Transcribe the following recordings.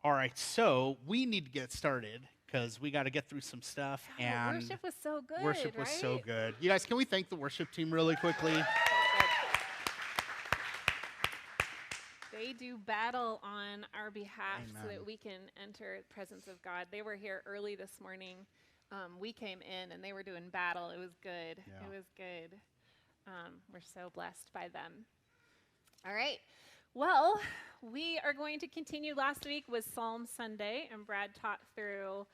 All right, so we need to get started because we got to get through some stuff. And worship was so good. worship was so right? good. You guys, can we thank the worship team really quickly? They do battle on our behalf so Amen. that we can enter the presence of God. They were here early this morning. We came in and they were doing battle. It was good. Yeah. It was good. We're so blessed by them. All right. Well, we are going to continue. Last week was Psalm Sunday, and Brad taught through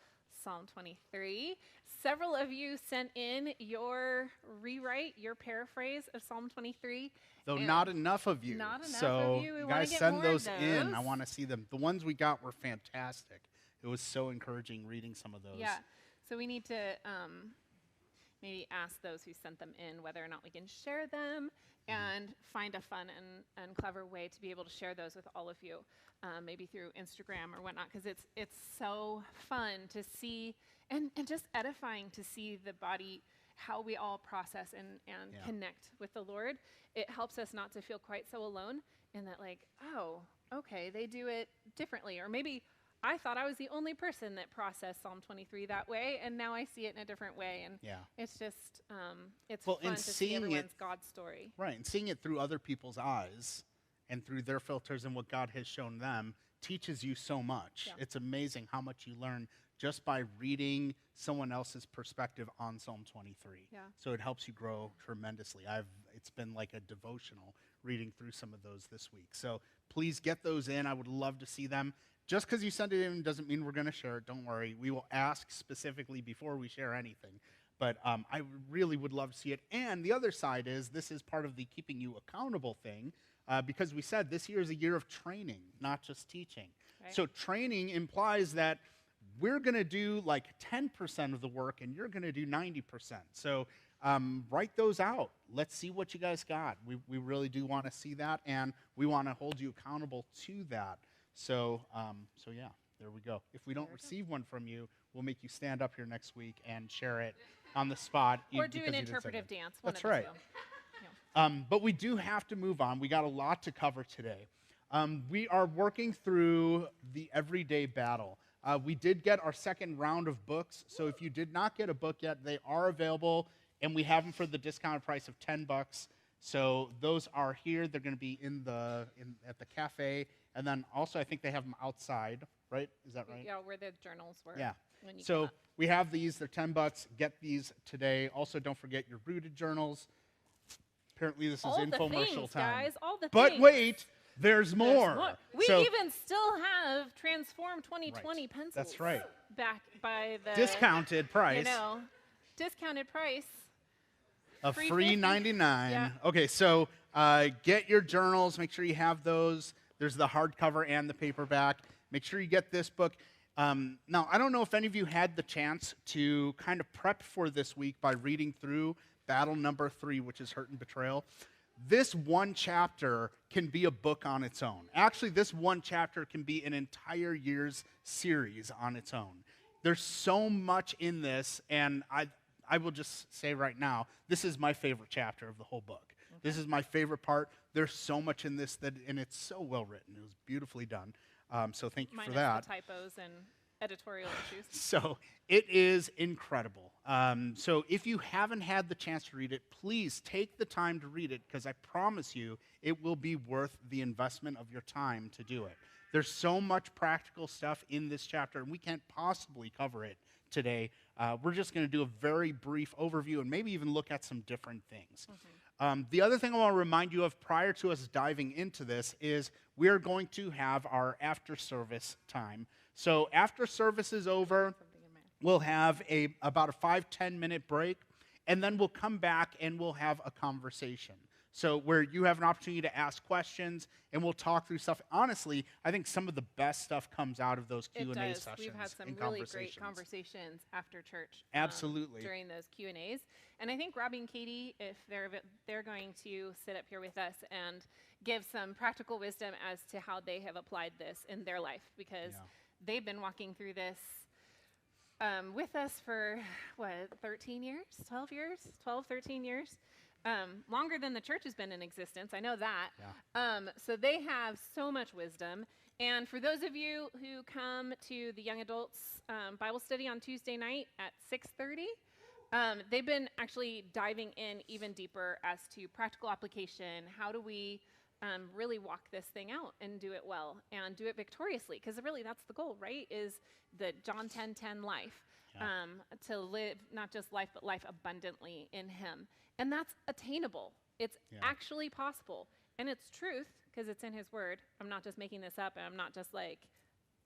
Psalm 23. Several of you sent in your rewrite, your paraphrase of Psalm 23. Though not enough of you. Not enough so of you. We you wanna guys get send more those of in. I those. want to see them. The ones we got were fantastic. It was so encouraging reading some of those. Yeah. So we need to maybe ask those who sent them in whether or not we can share them and find a fun and clever way to be able to share those with all of you, maybe through Instagram or whatnot, because it's so fun to see and just edifying to see the body, how we all process and connect with the Lord. It helps us not to feel quite so alone in that, like, oh, okay, they do it differently. Or maybe I thought I was the only person that processed Psalm 23 that way, and now I see it in a different way. And it's just, it's fun to see everyone's God story. Right, and seeing it through other people's eyes and through their filters and what God has shown them teaches you so much. Yeah. It's amazing how much you learn just by reading someone else's perspective on Psalm 23. Yeah. So it helps you grow tremendously. It's been like a devotional reading through some of those this week. So please get those in. I would love to see them. Just because you send it in doesn't mean we're going to share it. Don't worry. We will ask specifically before we share anything. But I really would love to see it. And the other side is this is part of the keeping you accountable thing because we said this year is a year of training, not just teaching. Right. So training implies that we're going to do like 10% of the work and you're going to do 90%. So write those out. Let's see what you guys got. We really do want to see that, and we want to hold you accountable to that. So yeah, there we go. If we don't receive one from you, we'll make you stand up here next week and share it on the spot. Or do an interpretive dance. That's right. But we do have to move on. We got a lot to cover today. We are working through the everyday battle. We did get our second round of books, so if you did not get a book yet, they are available, and we have them for the discounted price of $10. So those are here. They're going to be at the cafe. And then also, I think they have them outside, right? Is that right? Yeah, where the journals were. Yeah. When you So we have these. They're $10. Get these today. Also, don't forget your rooted journals. Apparently, this is infomercial time. Guys, all the but things. wait, there's more. We even still have Transform 2020 Right. pencils. That's right. Back by the Discounted price. Discounted price. Of Free free 50. $99. Yeah. Okay, so get your journals. Make sure you have those. There's the hardcover and the paperback. Make sure you get this book. Now, I don't know if any of you had the chance to kind of prep for this week by reading through Battle Number 3, which is Hurt and Betrayal. This one chapter can be a book on its own. Actually, this one chapter can be an entire year's series on its own. There's so much in this, and I will just say right now, this is my favorite chapter of the whole book. Okay. This is my favorite part. There's so much in this, and it's so well written. It was beautifully done. So thank you for that. Minus the typos and editorial issues. So it is incredible. So if you haven't had the chance to read it, please take the time to read it, because I promise you it will be worth the investment of your time to do it. There's so much practical stuff in this chapter, and we can't possibly cover it today. We're just going to do a very brief overview and maybe even look at some different things. The other thing I want to remind you of prior to us diving into this is we are going to have our after-service time. So after service is over, we'll have about a 5-10 minute break, and then we'll come back and we'll have a conversation. So where you have an opportunity to ask questions, and we'll talk through stuff. Honestly, I think some of the best stuff comes out of those Q&A sessions. We've had some really great conversations after church. Absolutely. During those Q&As. And I think Robbie and Katie, if they're going to sit up here with us and give some practical wisdom as to how they have applied this in their life, because they've been walking through this with us for, 13 years? 12 years? 12, 13 years? Longer than the church has been in existence. I know that. Yeah. So they have so much wisdom, And for those of you who come to the young adults Bible study on Tuesday night at 6:30, they've been actually diving in even deeper as to practical application. How do we really walk this thing out and do it well and do it victoriously? Because really that's the goal, right? Is the John 10:10 life. Yeah. To live not just life, but life abundantly in him. And that's attainable. It's actually possible. And it's truth, because it's in his word. I'm not just making this up, and I'm not just like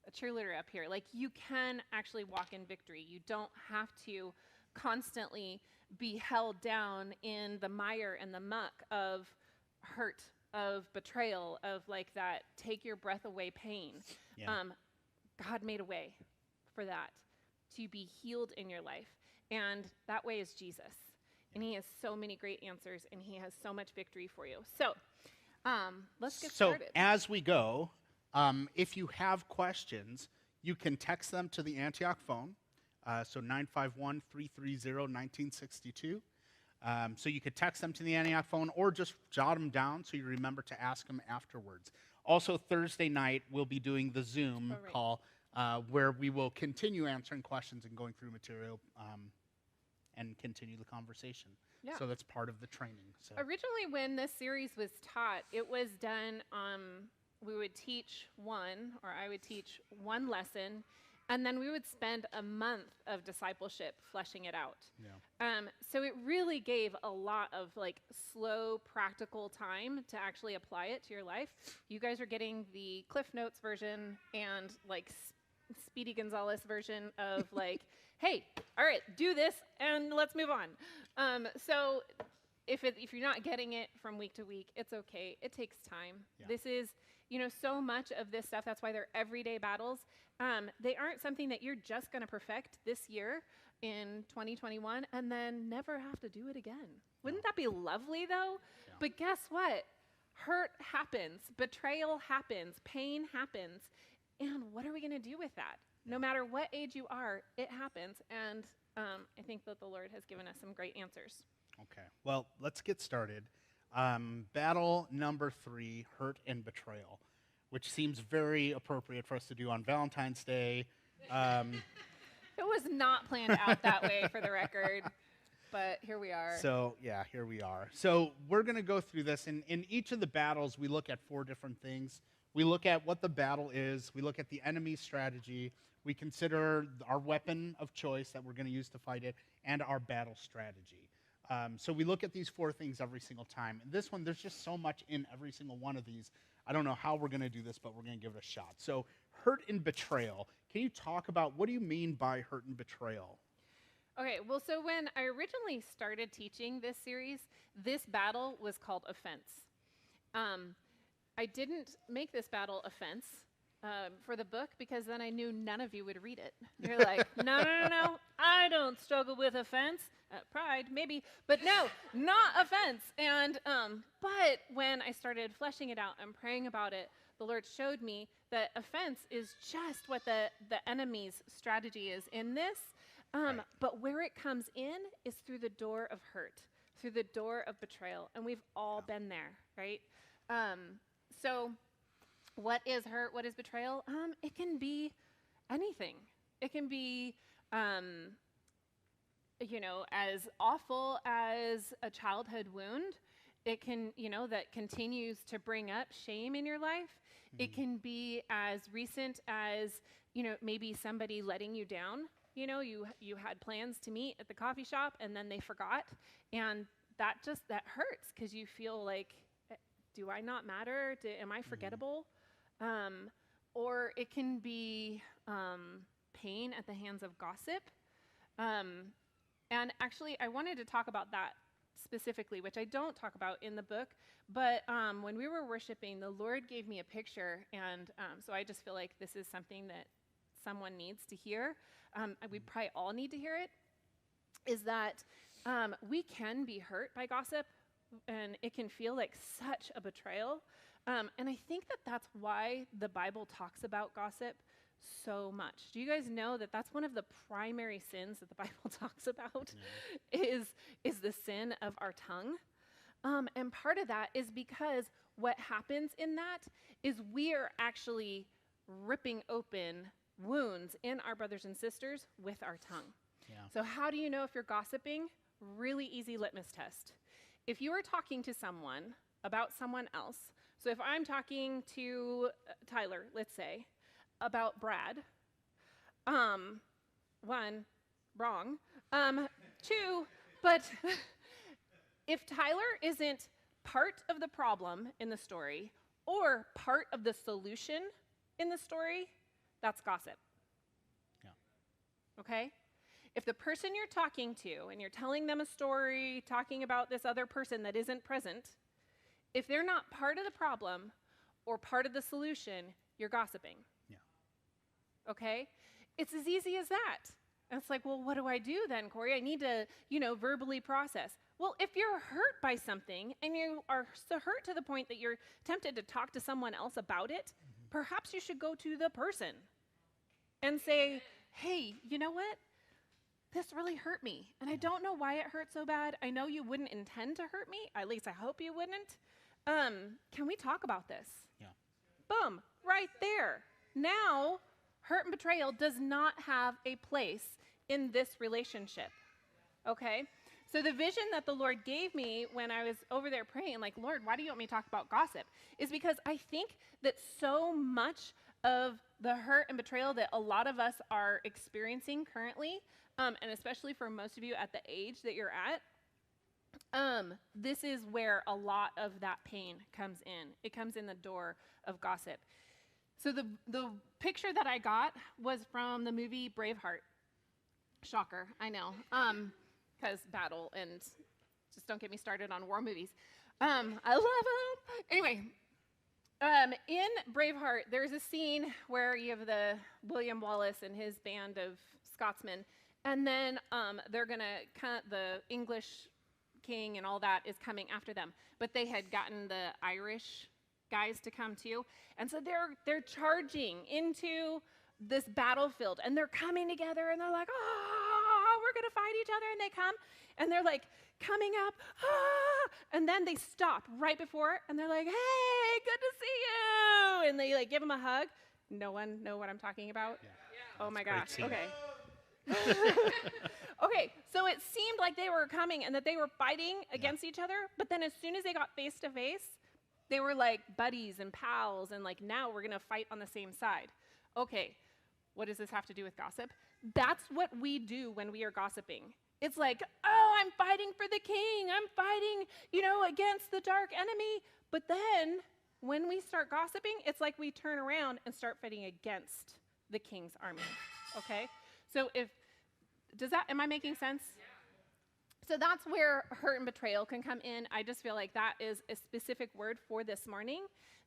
a cheerleader up here. Like, you can actually walk in victory. You don't have to constantly be held down in the mire and the muck of hurt, of betrayal, of like that take your breath away pain. Yeah. God made a way for that, to be healed in your life. And that way is Jesus. And he has so many great answers, and he has so much victory for you. So let's get started. So as we go, if you have questions, you can text them to the Antioch phone, so 951-330-1962. So you could text them to the Antioch phone or just jot them down so you remember to ask them afterwards. Also, Thursday night, we'll be doing the Zoom call where we will continue answering questions and going through material and continue the conversation. Yeah. So that's part of the training. So. Originally, when this series was taught, it was done, we would teach one, or I would teach one lesson, and then we would spend a month of discipleship fleshing it out. Yeah. So it really gave a lot of like slow, practical time to actually apply it to your life. You guys are getting the Cliff Notes version and like Speedy Gonzalez version of like, hey, all right, do this and let's move on. So if you're not getting it from week to week, it's okay. It takes time. Yeah. This is, so much of this stuff, that's why they're everyday battles. They aren't something that you're just going to perfect this year in 2021 and then never have to do it again. Wouldn't that be lovely, though? Yeah. But guess what? Hurt happens. Betrayal happens. Pain happens. And what are we going to do with that? No matter what age you are, it happens. And I think that the Lord has given us some great answers. Okay. Well, let's get started. Battle number 3, hurt and betrayal, which seems very appropriate for us to do on Valentine's Day. It was not planned out that way, for the record, but here we are. So, yeah, here we are. So we're going to go through this. In each of the battles, we look at 4 different things. We look at what the battle is. We look at the enemy's strategy. We consider our weapon of choice that we're going to use to fight it, and our battle strategy. So we look at these 4 things every single time. And this one, there's just so much in every single one of these. I don't know how we're going to do this, but we're going to give it a shot. So hurt and betrayal. Can you talk about what do you mean by hurt and betrayal? Okay, well, so when I originally started teaching this series, this battle was called offense. I didn't make this battle offense for the book because then I knew none of you would read it. You're like, no, I don't struggle with offense. Pride, maybe, but no, not offense. And but when I started fleshing it out and praying about it, the Lord showed me that offense is just what the enemy's strategy is in this. But where it comes in is through the door of hurt, through the door of betrayal, and we've all been there, right? So what is hurt? What is betrayal? It can be anything. It can be, as awful as a childhood wound. It can, that continues to bring up shame in your life. Mm-hmm. It can be as recent as, maybe somebody letting you down. You had plans to meet at the coffee shop and then they forgot. And that hurts because you feel like, do I not matter? Am I forgettable? Mm-hmm. Or it can be pain at the hands of gossip. And actually, I wanted to talk about that specifically, which I don't talk about in the book. But when we were worshiping, the Lord gave me a picture. And so I just feel like this is something that someone needs to hear. We probably all need to hear it, is that we can be hurt by gossip. And it can feel like such a betrayal. And I think that that's why the Bible talks about gossip so much. Do you guys know that that's one of the primary sins that the Bible talks about? Yeah. is the sin of our tongue? And part of that is because what happens in that is we are actually ripping open wounds in our brothers and sisters with our tongue. Yeah. So how do you know if you're gossiping? Really easy litmus test. If you are talking to someone about someone else, so if I'm talking to Tyler, let's say, about Brad, one, wrong. Two, but if Tyler isn't part of the problem in the story or part of the solution in the story, that's gossip. Yeah. Okay? If the person you're talking to and you're telling them a story, talking about this other person that isn't present, if they're not part of the problem or part of the solution, you're gossiping. Yeah. Okay? It's as easy as that. And it's like, well, what do I do then, Corey? I need to, verbally process. Well, if you're hurt by something and you are so hurt to the point that you're tempted to talk to someone else about it, perhaps you should go to the person and say, hey, you know what? This really hurt me, and I don't know why it hurt so bad. I know you wouldn't intend to hurt me. At least I hope you wouldn't. Can we talk about this? Yeah. Boom, right there. Now, hurt and betrayal does not have a place in this relationship, okay? So the vision that the Lord gave me when I was over there praying, like, Lord, why do you want me to talk about gossip? Is because I think that so much of the hurt and betrayal that a lot of us are experiencing currently, and especially for most of you at the age that you're at, this is where a lot of that pain comes in. It comes in the door of gossip. So the picture that I got was from the movie Braveheart. Shocker, I know, because battle, and just don't get me started on war movies. I love them. Anyway, in Braveheart, there's a scene where you have the William Wallace and his band of Scotsmen, and then they're going to cut the English king and all that is coming after them. But they had gotten the Irish guys to come too. And so they're charging into this battlefield, and they're coming together, and they're like, oh, we're going to fight each other. And they come, and they're like coming up, and then they stop right before, and they're like, hey, good to see you. And they like give them a hug. No one know what I'm talking about? Yeah. Oh my gosh. Scene. Okay. Okay, so it seemed like they were coming and that they were fighting against each other, but then as soon as they got face to face, they were like buddies and pals, and like, now we're gonna fight on the same side. Okay, what does this have to do with gossip? That's what we do when we are gossiping. It's like, oh, I'm fighting for the king, I'm fighting, against the dark enemy. But then when we start gossiping, it's like we turn around and start fighting against the king's army. Okay? So am I making sense? So that's where hurt and betrayal can come in. I just feel like that is a specific word for this morning,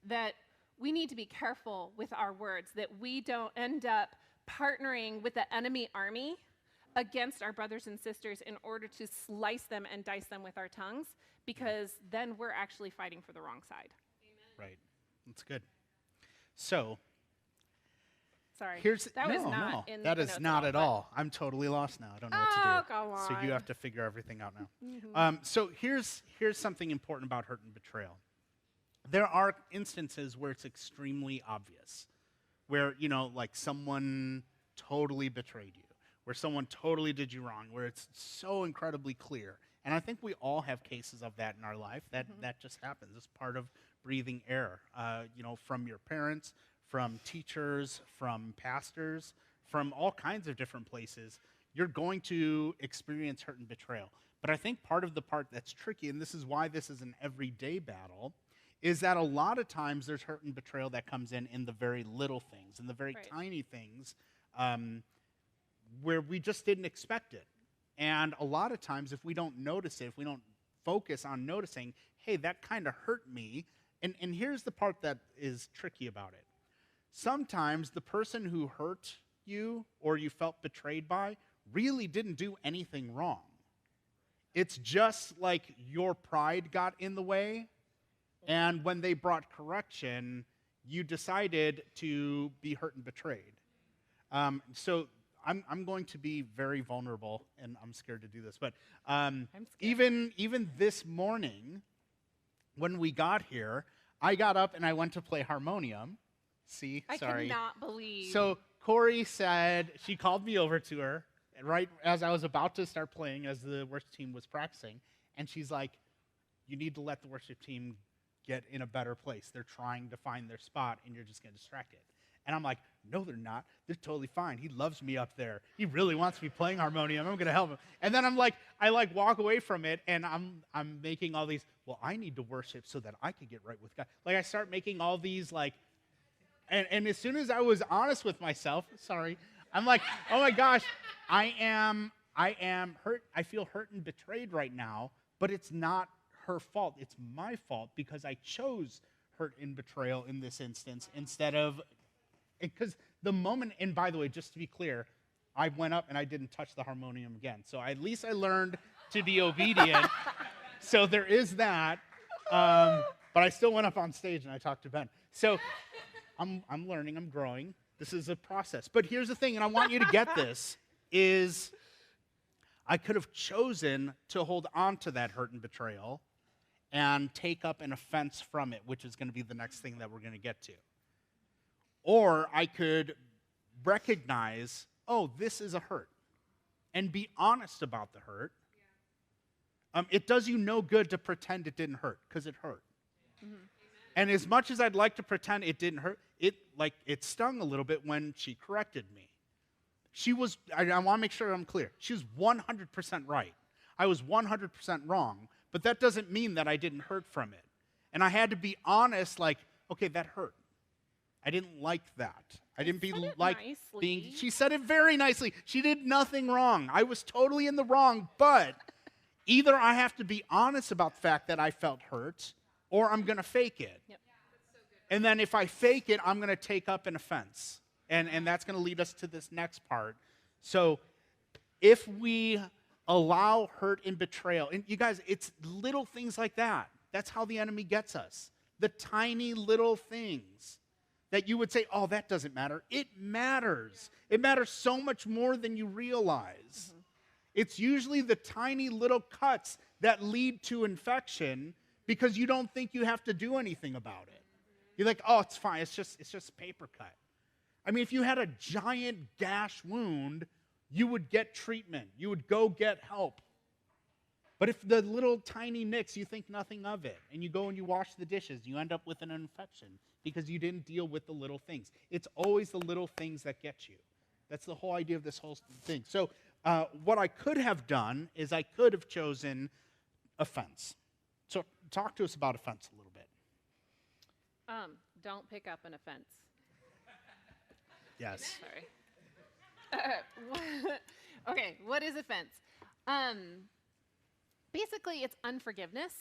that we need to be careful with our words, that we don't end up partnering with the enemy army against our brothers and sisters in order to slice them and dice them with our tongues, because then we're actually fighting for the wrong side. Amen. Right. That's good. So, sorry. That is not at all. I'm totally lost now. I don't know what to do. Go on. So you have to figure everything out now. So here's something important about hurt and betrayal. There are instances where it's extremely obvious, where, like someone totally betrayed you, where someone totally did you wrong, where it's so incredibly clear. And I think we all have cases of that in our life. That just happens. It's part of breathing air, from your parents, from teachers, from pastors, from all kinds of different places. You're going to experience hurt and betrayal. But I think part of the part that's tricky, and this is why this is an everyday battle, is that a lot of times there's hurt and betrayal that comes in the very little things, in the very tiny things, where we just didn't expect it. And a lot of times, if we don't notice it, if we don't focus on noticing, hey, that kind of hurt me, and here's the part that is tricky about it. Sometimes the person who hurt you or you felt betrayed by really didn't do anything wrong. It's just like your pride got in the way, and when they brought correction, you decided to be hurt and betrayed. So I'm going to be very vulnerable, and I'm scared to do this, but even this morning, when we got here, I got up and I went to play harmonium, See, I sorry. cannot believe. So Corey said, she called me over to her right as I was about to start playing, as the worship team was practicing, and she's like, you need to let the worship team get in a better place. They're trying to find their spot, and you're just getting distracted. And I'm like, no, they're not. They're totally fine. He loves me up there. He really wants me playing harmonium. I'm going to help him. And then I walk away from it, and I'm making all these, well, I need to worship so that I can get right with God. Like, I start making all these, and as soon as I was honest with myself, sorry, I'm like, oh my gosh, I am hurt. I feel hurt and betrayed right now, but it's not her fault. It's my fault because I chose hurt and betrayal in this instance instead of, because the moment, and by the way, just to be clear, I went up and I didn't touch the harmonium again. So at least I learned to be obedient. So there is that. But I still went up on stage and I talked to Ben. So I'm learning, I'm growing. This is a process. But here's the thing, and I want you to get this, is I could have chosen to hold on to that hurt and betrayal and take up an offense from it, which is going to be the next thing that we're going to get to. Or I could recognize, oh, this is a hurt, and be honest about the hurt. It does you no good to pretend it didn't hurt, because it hurt. Mm-hmm. And as much as I'd like to pretend it didn't hurt, it stung a little bit when she corrected me. I want to make sure I'm clear. She was 100% right. I was 100% wrong, but that doesn't mean that I didn't hurt from it. And I had to be honest, okay, that hurt. I didn't like that. I didn't like being. She said it very nicely. She did nothing wrong. I was totally in the wrong, but either I have to be honest about the fact that I felt hurt, or I'm going to fake it. Yep. And then if I fake it, I'm going to take up an offense. And that's going to lead us to this next part. So if we allow hurt and betrayal, and you guys, it's little things like that. That's how the enemy gets us. The tiny little things that you would say, oh, that doesn't matter. It matters. It matters so much more than you realize. Mm-hmm. It's usually the tiny little cuts that lead to infection because you don't think you have to do anything about it. You're like, oh, it's fine. It's just a paper cut. I mean, if you had a giant gash wound, you would get treatment. You would go get help. But if the little tiny nicks, you think nothing of it, and you go and you wash the dishes, you end up with an infection because you didn't deal with the little things. It's always the little things that get you. That's the whole idea of this whole thing. So what I could have done is I could have chosen offense. So talk to us about offense a little bit. Don't pick up an offense. Yes. Sorry. Okay, what is offense? Basically, it's unforgiveness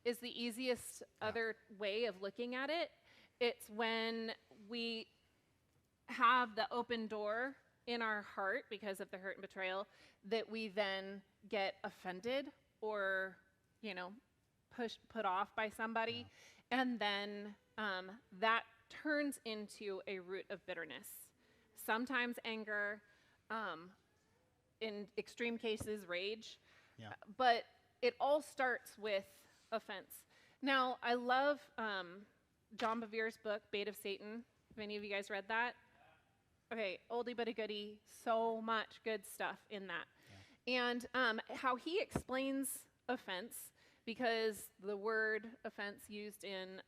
is the easiest other way of looking at it. It's when we have the open door in our heart because of the hurt and betrayal that we then get offended or, put off by somebody. Yeah. And then that turns into a root of bitterness. Sometimes anger, in extreme cases, rage. Yeah. But it all starts with offense. Now, I love John Bevere's book, Bait of Satan. Have any of you guys read that? Okay, oldie but a goodie. So much good stuff in that. Yeah. And how he explains offense, because the word offense used in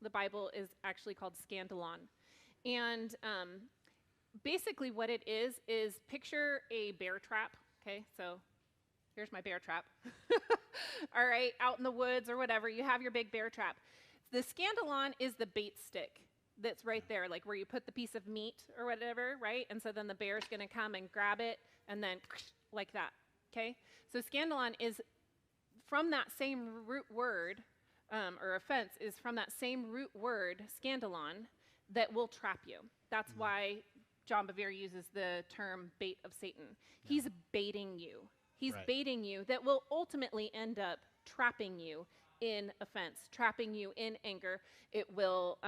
the Bible is actually called scandalon. And basically what it is picture a bear trap. Okay, so here's my bear trap. All right, out in the woods or whatever, you have your big bear trap. The scandalon is the bait stick that's right there, like where you put the piece of meat or whatever, right? And so then the bear's going to come and grab it and then like that, okay? So scandalon is from that same root word, or offense is from that same root word, scandalon, that will trap you. That's why John Bevere uses the term bait of Satan. Yeah. He's baiting you. He's baiting you that will ultimately end up trapping you in offense, trapping you in anger. It will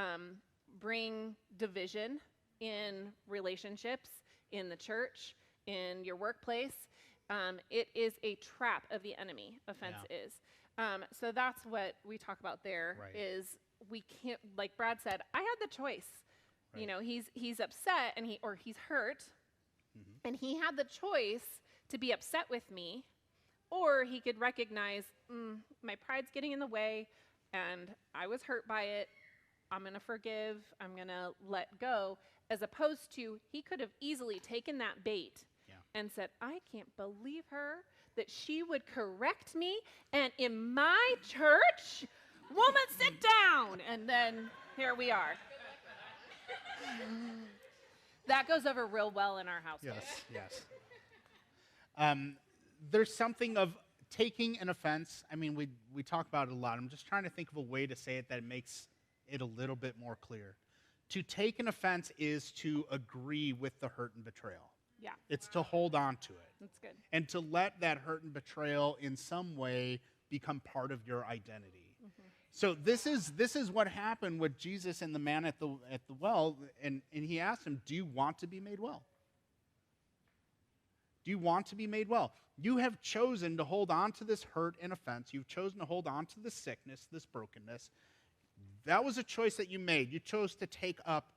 bring division in relationships, in the church, in your workplace. It is a trap of the enemy, offense is. So that's what we talk about there, is we can't, like Brad said, I had the choice. You know, he's upset and he's hurt, and he had the choice to be upset with me, or he could recognize, my pride's getting in the way, and I was hurt by it. I'm going to forgive. I'm going to let go. As opposed to, he could have easily taken that bait and said, I can't believe her, that she would correct me, and in my church, woman, sit down. And then here we are. That goes over real well in our household. Yes. There's something of taking an offense. I mean, we talk about it a lot. I'm just trying to think of a way to say it that makes it a little bit more clear. To take an offense is to agree with the hurt and betrayal. Yeah. It's to hold on to it. That's good. And to let that hurt and betrayal in some way become part of your identity. So this is what happened with Jesus and the man at the well, and he asked him, do you want to be made well? Do you want to be made well? You have chosen to hold on to this hurt and offense. You've chosen to hold on to this sickness, this brokenness. That was a choice that you made. You chose to take up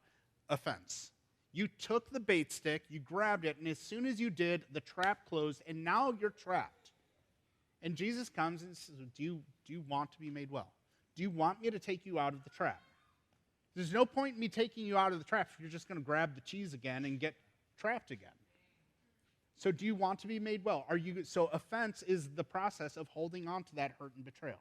offense. You took the bait stick, you grabbed it, and as soon as you did, the trap closed, and now you're trapped. And Jesus comes and says, do you want to be made well? Do you want me to take you out of the trap? There's no point in me taking you out of the trap if you're just going to grab the cheese again and get trapped again. So do you want to be made well? So offense is the process of holding on to that hurt and betrayal.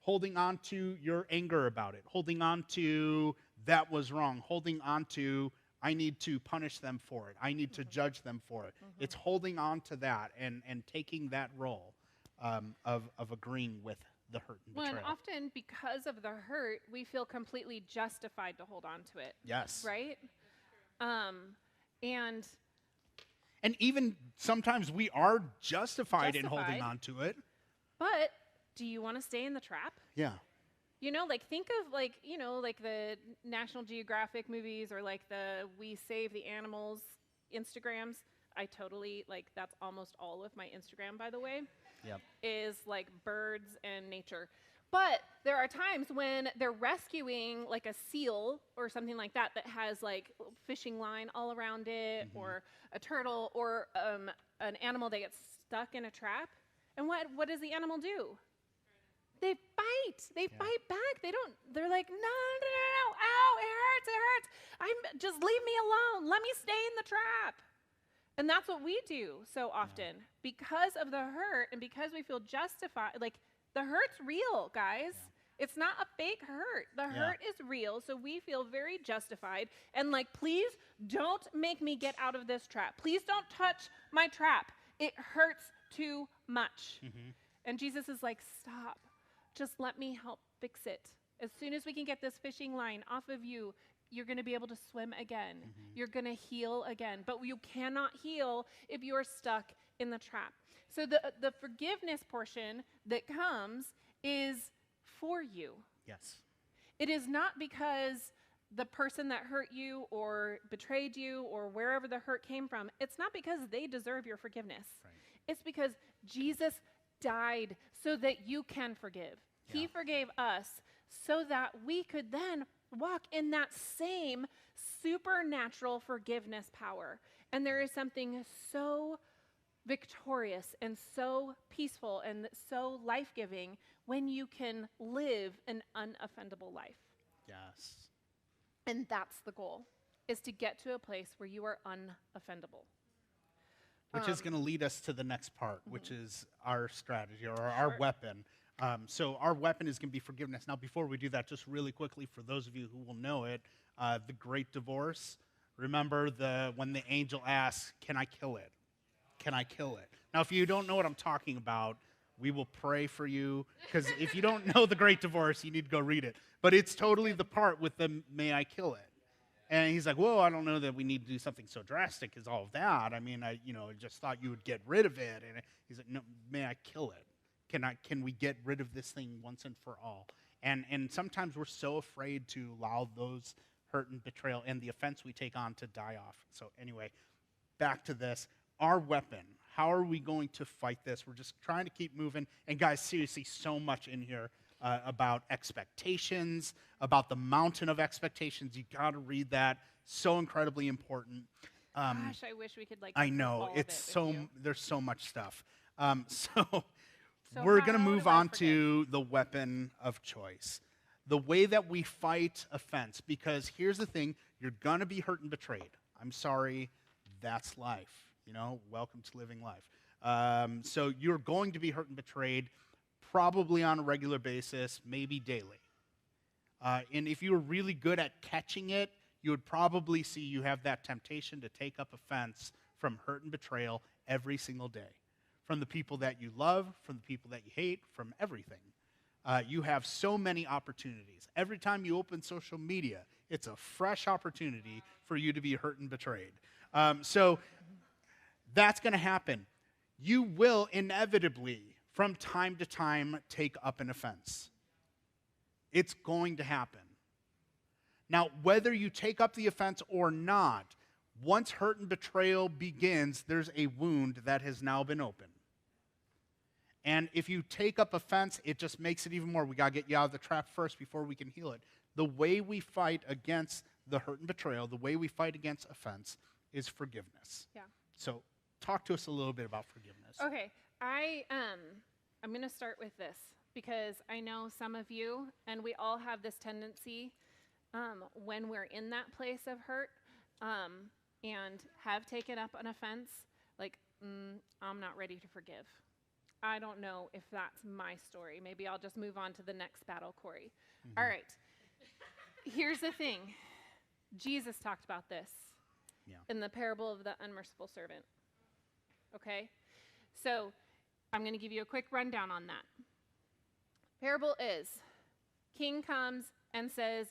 Holding on to your anger about it. Holding on to that was wrong. Holding on to I need to punish them for it. I need to judge them for it. It's holding on to that and taking that role of agreeing with the hurt and betrayal. Well, and often because of the hurt, we feel completely justified to hold on to it. Yes. Right? And even sometimes we are justified in holding on to it. But do you want to stay in the trap? Yeah. You know, like think of like the National Geographic movies or like the We Save the Animals Instagrams. I totally, that's almost all of my Instagram, by the way. Yep. Is like birds and nature. But there are times when they're rescuing like a seal or something like that has like fishing line all around it, or a turtle, or an animal that gets stuck in a trap. And what does the animal do? They bite. They bite back. They're like, no, ow, it hurts. Just leave me alone. Let me stay in the trap. And that's what we do so often because of the hurt and because we feel justified. Like, the hurt's real, guys. Yeah. It's not a fake hurt. The hurt is real, so we feel very justified. And like, please don't make me get out of this trap. Please don't touch my trap. It hurts too much. And Jesus is like, stop. Just let me help fix it. As soon as we can get this fishing line off of you, you're going to be able to swim again. You're going to heal again. But you cannot heal if you're stuck in the trap. So the forgiveness portion that comes is for you. Yes. It is not because the person that hurt you or betrayed you or wherever the hurt came from, it's not because they deserve your forgiveness. Right. It's because Jesus died so that you can forgive. Yeah. He forgave us so that we could then walk in that same supernatural forgiveness power. And there is something so victorious and so peaceful and so life-giving when you can live an unoffendable life. Yes. And that's the goal, is to get to a place where you are unoffendable. Which is going to lead us to the next part, which is our strategy or our weapon. So our weapon is going to be forgiveness. Now, before we do that, just really quickly, for those of you who will know it, the Great Divorce. Remember when the angel asks, can I kill it? Can I kill it? Now, if you don't know what I'm talking about, we will pray for you, because if you don't know the Great Divorce, you need to go read it. But it's totally the part with the may I kill it. And he's like, whoa, I don't know that we need to do something so drastic as all of that. I mean, I just thought you would get rid of it. And he's like, no, may I kill it? Can we get rid of this thing once and for all? And sometimes we're so afraid to allow those hurt and betrayal and the offense we take on to die off. So anyway, back to this. Our weapon. How are we going to fight this? We're just trying to keep moving. And guys, seriously, so much in here. about expectations, about the mountain of expectations. You got to read that. So incredibly important. Gosh, I wish we could like. I go through know all it's of it with you. there's so much stuff. So So we're going to how move do I on forgive? to the weapon of choice, the way that we fight offense. Because here's the thing: you're going to be hurt and betrayed. I'm sorry, that's life. Welcome to living life. So you're going to be hurt and betrayed, probably on a regular basis, maybe daily. And if you were really good at catching it, you would probably see you have that temptation to take up offense from hurt and betrayal every single day. From the people that you love, from the people that you hate, from everything. You have so many opportunities. Every time you open social media, it's a fresh opportunity for you to be hurt and betrayed. So that's going to happen. You will inevitably, from time to time, take up an offense. It's going to happen. Now, whether you take up the offense or not, once hurt and betrayal begins, there's a wound that has now been opened. And if you take up offense, it just makes it even more. We got to get you out of the trap first before we can heal it. The way we fight against the hurt and betrayal, the way we fight against offense, is forgiveness. Yeah. So talk to us a little bit about forgiveness. Okay, I'm going to start with this because I know some of you, and we all have this tendency when we're in that place of hurt and have taken up an offense, like, I'm not ready to forgive. I don't know if that's my story. Maybe I'll just move on to the next battle, Corey. All right. Here's the thing. Jesus talked about this in the parable of the unmerciful servant. Okay? So I'm going to give you a quick rundown on that. Parable is, king comes and says,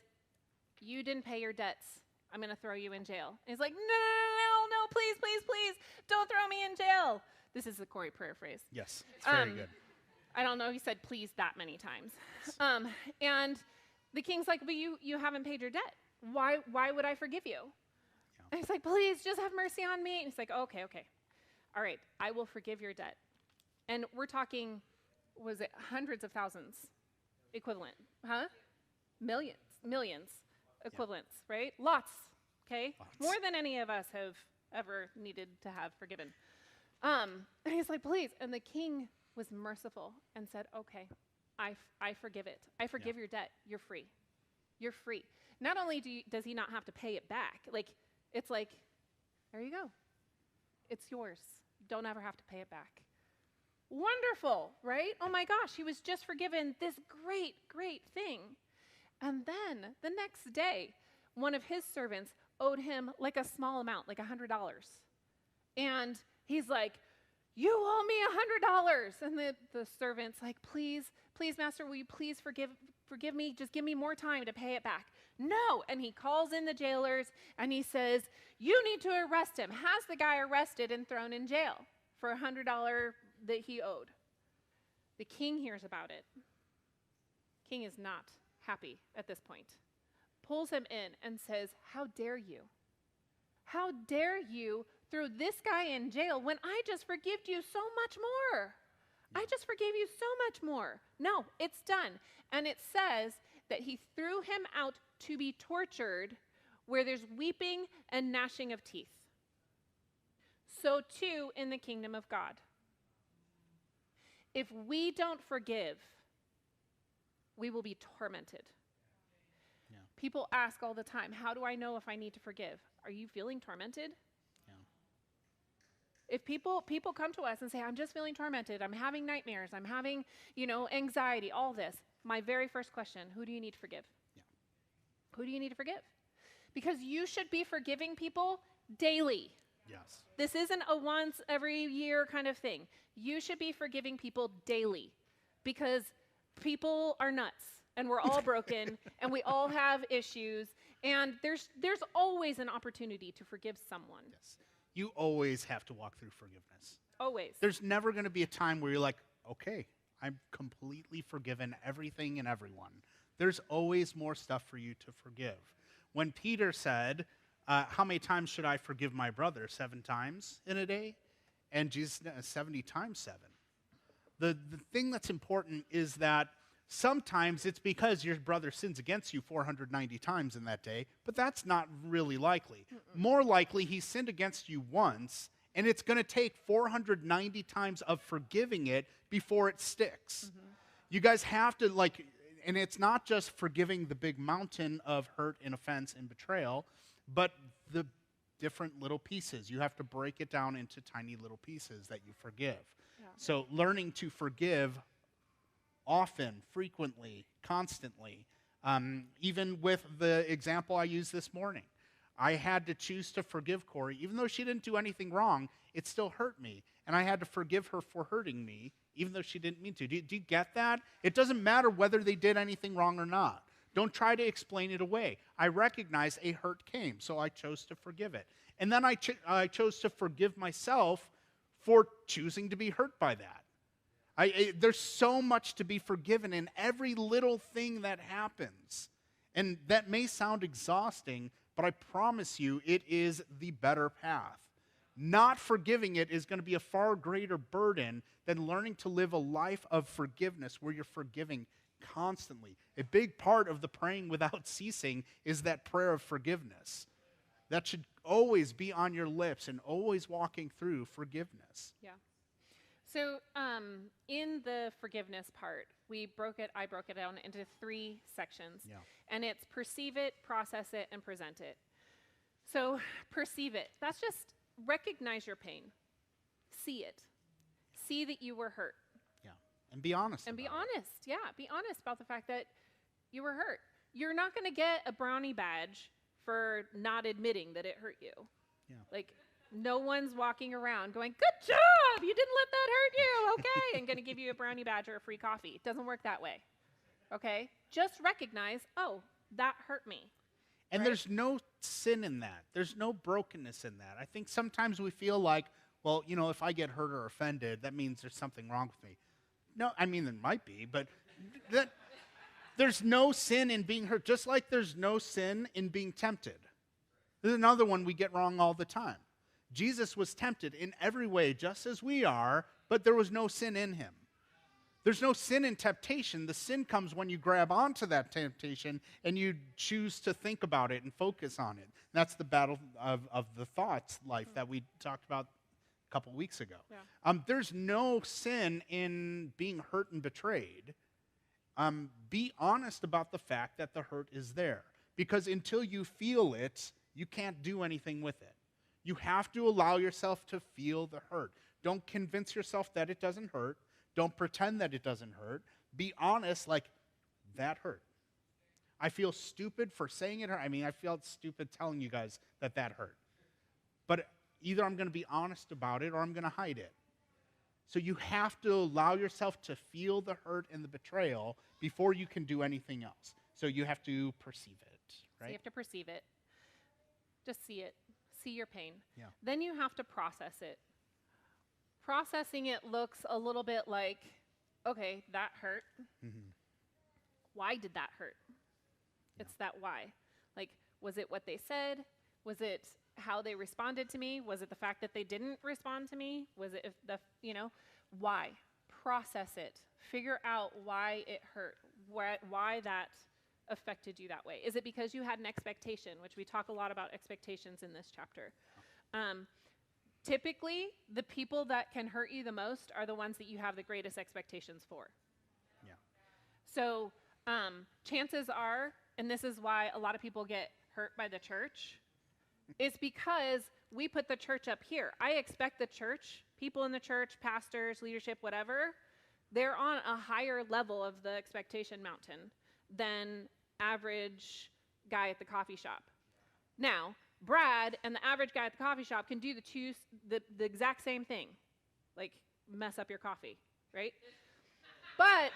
you didn't pay your debts. I'm going to throw you in jail. And he's like, no, please, please, please, don't throw me in jail. This is the Corey prayer phrase. Yes, it's very good. I don't know, he said please that many times. And the king's like, but you haven't paid your debt. Why would I forgive you? Yeah. And he's like, please, just have mercy on me. And he's like, okay. All right, I will forgive your debt. And we're talking, was it hundreds of thousands equivalent? Huh? Millions equivalents, right? Lots, okay? More than any of us have ever needed to have forgiven. And he's like, please. And the king was merciful and said, okay, I forgive it. I forgive your debt. You're free. You're free. Not only does he not have to pay it back, it's like, there you go. It's yours. Don't ever have to pay it back. Wonderful, right? Oh my gosh, he was just forgiven this great, great thing. And then the next day, one of his servants owed him like a small amount, like $100. And he's like, you owe me $100. And the servant's like, please, master, will you please forgive me? Just give me more time to pay it back. No. And he calls in the jailers and he says, you need to arrest him. Has the guy arrested and thrown in jail for $100 that he owed. The king hears about it. King is not happy at this point. Pulls him in and says, how dare you? How dare you throw this guy in jail when I just forgave you so much more? I just forgave you so much more. No, it's done. And it says that he threw him out to be tortured where there's weeping and gnashing of teeth. So too in the kingdom of God. If we don't forgive, we will be tormented. Yeah. People ask all the time, how do I know if I need to forgive? Are you feeling tormented? Yeah. If people come to us and say, I'm just feeling tormented, I'm having nightmares, I'm having, anxiety, all this, my very first question, who do you need to forgive? Yeah. Who do you need to forgive? Because you should be forgiving people daily. Yes. This isn't a once every year kind of thing. You should be forgiving people daily because people are nuts and we're all broken and we all have issues and there's always an opportunity to forgive someone. Yes. You always have to walk through forgiveness. Always. There's never going to be a time where you're like, okay, I'm completely forgiven everything and everyone. There's always more stuff for you to forgive. When Peter said, how many times should I forgive my brother? 7 times in a day? And Jesus, 70 times 7. The thing that's important is that Sometimes it's because your brother sins against you 490 times in that day, but that's not really likely. More likely, he sinned against you once, and it's going to take 490 times of forgiving it before it sticks. You guys have to, and it's not just forgiving the big mountain of hurt and offense and betrayal, but the different little pieces. You have to break it down into tiny little pieces that you forgive. Yeah. So learning to forgive often, frequently, constantly. Even with the example I used this morning, I had to choose to forgive Corey. Even though she didn't do anything wrong, it still hurt me. And I had to forgive her for hurting me, even though she didn't mean to. Do you get that? It doesn't matter whether they did anything wrong or not. Don't try to explain it away. I recognize a hurt came, so I chose to forgive it. And then I chose to forgive myself for choosing to be hurt by that. There's so much to be forgiven in every little thing that happens. And that may sound exhausting, but I promise you it is the better path. Not forgiving it is going to be a far greater burden than learning to live a life of forgiveness where you're forgiving constantly. A big part of the praying without ceasing is that prayer of forgiveness. That should always be on your lips and always walking through forgiveness. Yeah. So in the forgiveness part, I broke it down into 3 sections. Yeah. And it's perceive it, process it, and present it. So perceive it. That's just recognize your pain. See it. See that you were hurt. Yeah. And be honest. And be about it. honest. Yeah, be honest about the fact that you were hurt. You're not going to get a brownie badge for not admitting that it hurt you. Yeah. No one's walking around going, good job, you didn't let that hurt you, okay, and going to give you a brownie badge or a free coffee. It doesn't work that way, okay? Just recognize, oh, that hurt me. And right? There's no sin in that. There's no brokenness in that. I think sometimes we feel like, well, if I get hurt or offended, that means there's something wrong with me. No, I mean, there might be, but there's no sin in being hurt, just like there's no sin in being tempted. There's another one we get wrong all the time. Jesus was tempted in every way, just as we are, but there was no sin in him. There's no sin in temptation. The sin comes when you grab onto that temptation and you choose to think about it and focus on it. That's the battle of the thoughts life that we talked about a couple weeks ago. Yeah. There's no sin in being hurt and betrayed. Be honest about the fact that the hurt is there. Because until you feel it, you can't do anything with it. You have to allow yourself to feel the hurt. Don't convince yourself that it doesn't hurt. Don't pretend that it doesn't hurt. Be honest, that hurt. I feel stupid for saying it hurt. I mean, I felt stupid telling you guys that hurt. But either I'm going to be honest about it or I'm going to hide it. So you have to allow yourself to feel the hurt and the betrayal before you can do anything else. So you have to perceive it, right? So you have to perceive it. Just see it. See your pain. Yeah. Then you have to process it. Processing it looks a little bit like, okay, that hurt. Mm-hmm. Why did that hurt? Yeah. It's that why. Was it what they said? Was it how they responded to me? Was it the fact that they didn't respond to me? Was it why? Process it. Figure out why it hurt. Why that affected you that way. Is it because you had an expectation, which we talk a lot about expectations in this chapter? Typically, the people that can hurt you the most are the ones that you have the greatest expectations for. Yeah. So chances are, and this is why a lot of people get hurt by the church, it's because we put the church up here. I expect the church, people in the church, pastors, leadership, whatever, they're on a higher level of the expectation mountain than average guy at the coffee shop. Now, Brad and the average guy at the coffee shop can do the exact same thing, mess up your coffee, right? But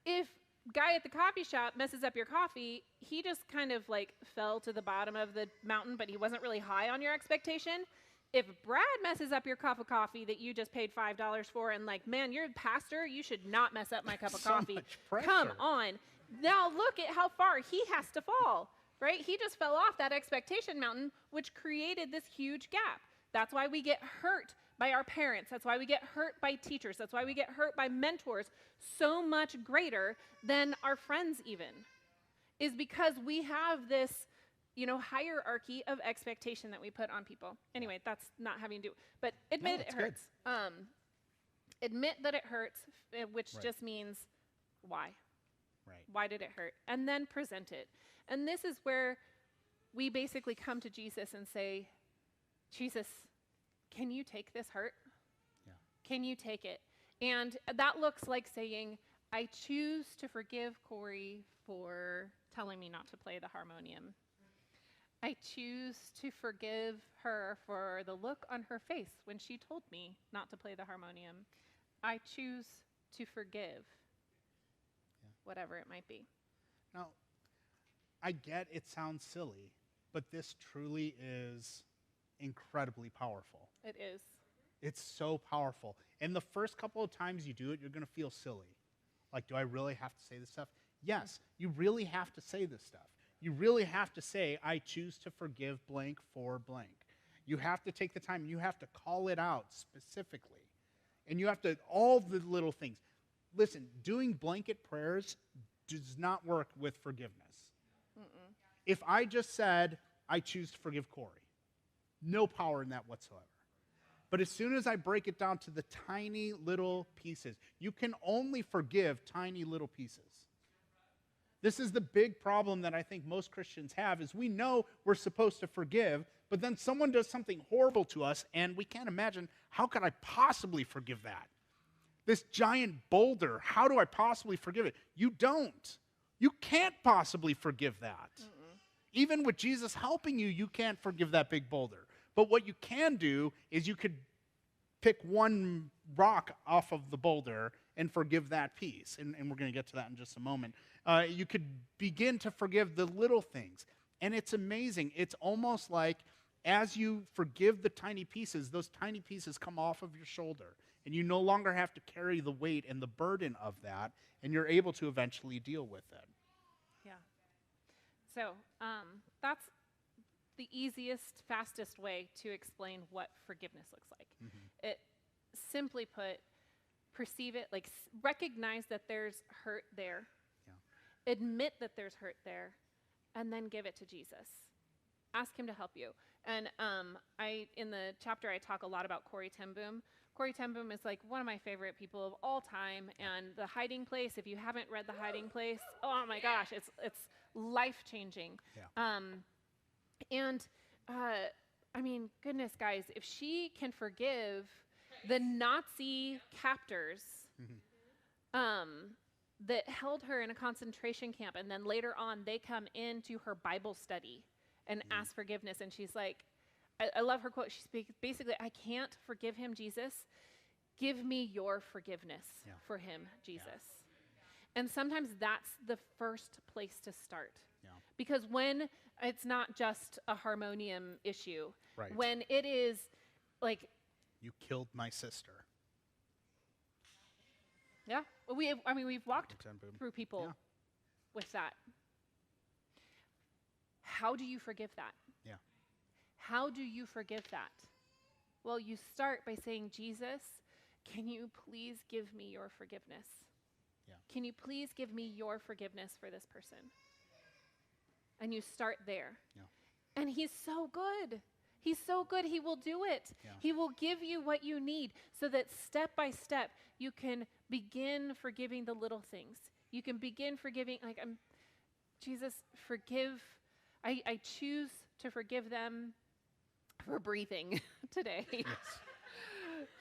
if guy at the coffee shop messes up your coffee, he just kind of fell to the bottom of the mountain, but he wasn't really high on your expectation. If Brad messes up your cup of coffee that you just paid $5 for and man, you're a pastor, you should not mess up my cup of coffee. Much pressure. Come on. Now look at how far he has to fall, right? He just fell off that expectation mountain, which created this huge gap. That's why we get hurt by our parents. That's why we get hurt by teachers. That's why we get hurt by mentors so much greater than our friends even, is because we have this, hierarchy of expectation that we put on people. Anyway, that's not having to do, but admit it hurts. Admit that it hurts, which just means why. Right. Why did it hurt? And then present it. And this is where we basically come to Jesus and say, Jesus, can you take this hurt? Yeah. Can you take it? And that looks like saying, I choose to forgive Corey for telling me not to play the harmonium. I choose to forgive her for the look on her face when she told me not to play the harmonium. I choose to forgive, whatever it might be. Now, I get it sounds silly, but this truly is incredibly powerful. It is. It's so powerful. And the first couple of times you do it, you're going to feel silly. Like, do I really have to say this stuff? Yes, you really have to say this stuff. You really have to say, I choose to forgive blank for blank. You have to take the time. You have to call it out specifically. And you have to, all the little things. Listen, doing blanket prayers does not work with forgiveness. Mm-mm. If I just said, I choose to forgive Corey, no power in that whatsoever. But as soon as I break it down to the tiny little pieces, you can only forgive tiny little pieces. This is the big problem that I think most Christians have, is we know we're supposed to forgive, but then someone does something horrible to us, and we can't imagine, how could I possibly forgive that? This giant boulder, how do I possibly forgive it? You don't. You can't possibly forgive that. Mm-mm. Even with Jesus helping you, you can't forgive that big boulder. But what you can do is you could pick one rock off of the boulder and forgive that piece. And we're going to get to that in just a moment. You could begin to forgive the little things. And it's amazing. It's almost like as you forgive the tiny pieces, those tiny pieces come off of your shoulder. And you no longer have to carry the weight and the burden of that. And you're able to eventually deal with it. Yeah. So that's the easiest, fastest way to explain what forgiveness looks like. Mm-hmm. It, simply put, perceive it, like recognize that there's hurt there, admit that there's hurt there, and then give it to Jesus. Ask him to help you. And in the chapter, I talk a lot about Corrie ten Boom. Corrie ten Boom is like one of my favorite people of all time. And The Hiding Place, if you haven't read The Hiding Place, oh my gosh, it's life-changing. Yeah. I mean, goodness, guys, if she can forgive the Nazi captors that held her in a concentration camp, and then later on they come into her Bible study and ask forgiveness, and she's like, I love her quote, she's basically, I can't forgive him, Jesus. Give me your forgiveness for him, Jesus. Yeah. And sometimes that's the first place to start. Yeah. Because when it's not just a harmonium issue, right. When it is like, you killed my sister. Yeah. Well, we've walked through people with that. How do you forgive that? Yeah. How do you forgive that? Well, you start by saying, Jesus, can you please give me your forgiveness? Yeah. Can you please give me your forgiveness for this person? And you start there. Yeah. And he's so good. He's so good. He will do it. Yeah. He will give you what you need so that step by step you can begin forgiving the little things. You can begin forgiving, like, Jesus, forgive. I choose to forgive them for breathing today. Yes.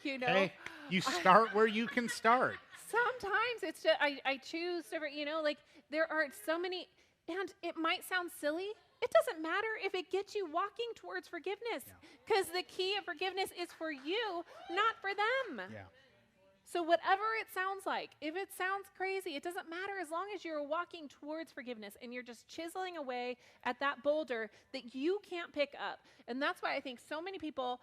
You know? Okay. You start where you can start. Sometimes it's just, I choose to, like, there are so many, and it might sound silly. It doesn't matter if it gets you walking towards forgiveness, because the key of forgiveness is for you, not for them. Yeah. So whatever it sounds like, if it sounds crazy, it doesn't matter as long as you're walking towards forgiveness and you're just chiseling away at that boulder that you can't pick up. And that's why I think so many people,